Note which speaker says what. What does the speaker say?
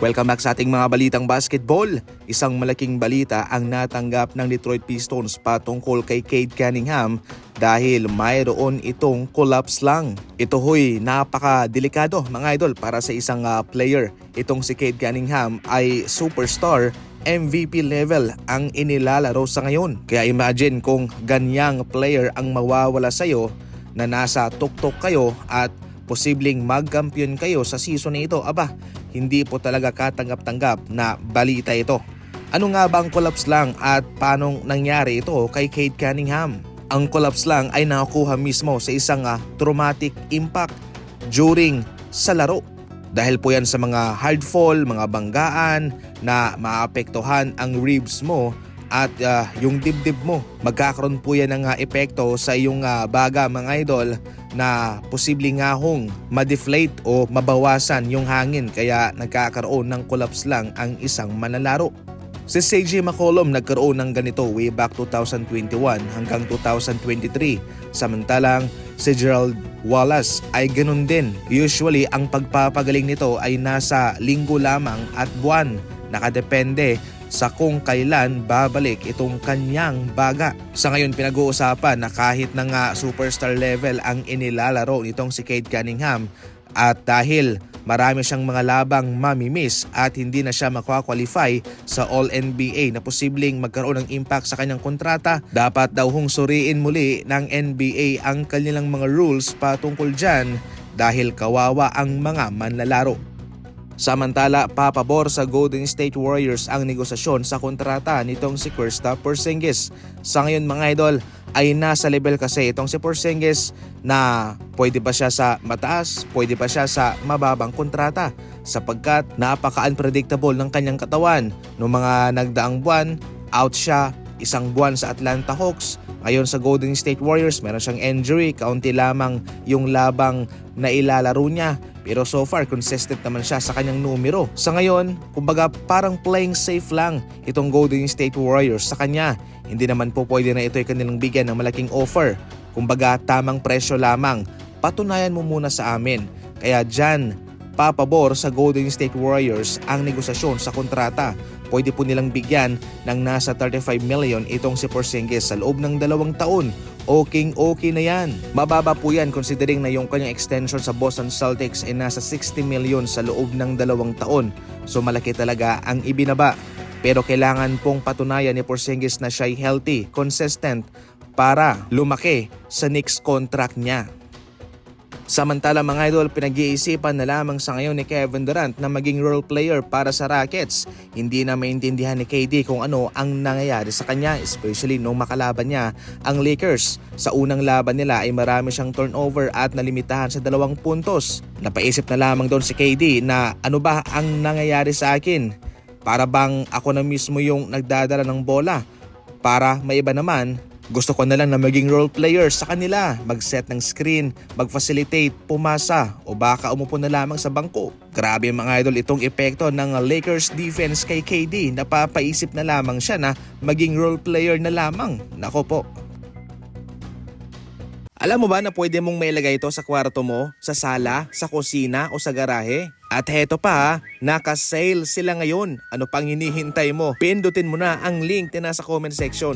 Speaker 1: Welcome back sa ating mga balitang basketball. Isang malaking balita ang natanggap ng Detroit Pistons patungkol kay Cade Cunningham dahil mayroon itong collapse lang. Ito ho'y napaka-delikado mga idol para sa isang player. Itong si Cade Cunningham ay superstar, MVP level ang inilalaro sa ngayon. Kaya imagine kung ganyang player ang mawawala sa'yo na nasa tuktok kayo at posibleng magkampiyon kayo sa season na ito. Aba, hindi po talaga katanggap-tanggap na balita ito. Ano nga ba ang collapse lang at paano nangyari ito kay Cade Cunningham? Ang collapse lang ay nakakuha mismo sa isang traumatic impact during sa laro. Dahil po yan sa mga hard fall, mga banggaan na maapektuhan ang ribs mo at yung dibdib mo. Magkakaroon po yan ng epekto sa iyong baga mga idol na posibleng nga hong ma-deflate o mabawasan yung hangin kaya nagkakaroon ng collapse lang ang isang manlalaro. Si CJ McCollum nagkaroon ng ganito way back 2021 hanggang 2023. Samantalang si Gerald Wallace ay ganun din. Usually ang pagpapagaling nito ay nasa linggo lamang at buwan. Nakadepende sa kung kailan babalik itong kanyang baga. Sa ngayon pinag-uusapan na kahit na nga superstar level ang inilalaro nitong si Cade Cunningham at dahil marami siyang mga labang mamimiss at hindi na siya makwa-qualify sa All-NBA na posibleng magkaroon ng impact sa kanyang kontrata, dapat daw hong suriin muli ng NBA ang kanilang mga rules patungkol dyan dahil kawawa ang mga manlalaro. Samantala, papabor sa Golden State Warriors ang negosasyon sa kontrata nitong si Kristaps Porzingis. Sa ngayon mga idol ay nasa level kasi itong si Porzingis na pwede ba siya sa mataas, pwede ba siya sa mababang kontrata sapagkat napaka-unpredictable ng kanyang katawan. Noong mga nagdaang buwan, out siya isang buwan sa Atlanta Hawks. Ngayon sa Golden State Warriors, meron siyang injury, kaunti lamang yung labang na ilalaro niya. Pero so far, consistent naman siya sa kanyang numero. Sa ngayon, kumbaga parang playing safe lang itong Golden State Warriors sa kanya. Hindi naman po pwede na ito ay kanilang bigyan ng malaking offer. Kumbaga tamang presyo lamang. Patunayan mo muna sa amin. Kaya dyan, papabor sa Golden State Warriors ang negosasyon sa kontrata. Pwede po nilang bigyan ng nasa 35 million itong si Porzingis sa loob ng 2 taon. Okay na yan. Mababa po yan considering na yung kanyang extension sa Boston Celtics ay nasa 60 million sa loob ng 2 taon. So malaki talaga ang ibinaba. Pero kailangan pong patunayan ni Porzingis na siya'y healthy, consistent para lumaki sa next contract niya. Samantala mga idol, pinag-iisipan na lamang sa ngayon ni Kevin Durant na maging role player para sa Rockets. Hindi na maintindihan ni KD kung ano ang nangyayari sa kanya, especially nung makalaban niya ang Lakers. Sa unang laban nila ay marami siyang turnover at nalimitahan sa 2 puntos. Napaisip na lamang doon si KD na ano ba ang nangyayari sa akin? Para bang ako na mismo yung nagdadala ng bola? Para may iba naman, gusto ko na lang na maging role player sa kanila, mag-set ng screen, mag-facilitate, pumasa o baka umupo na lamang sa bangko. Grabe mga idol itong epekto ng Lakers defense kay KD. Napapaisip na lamang siya na maging role player na lamang. Nako po. Alam mo ba na pwede mong mailagay ito sa kwarto mo, sa sala, sa kusina o sa garahe? At heto pa, naka-sale sila ngayon. Ano pang hinihintay mo? Pindutin mo na ang link na nasa comment section.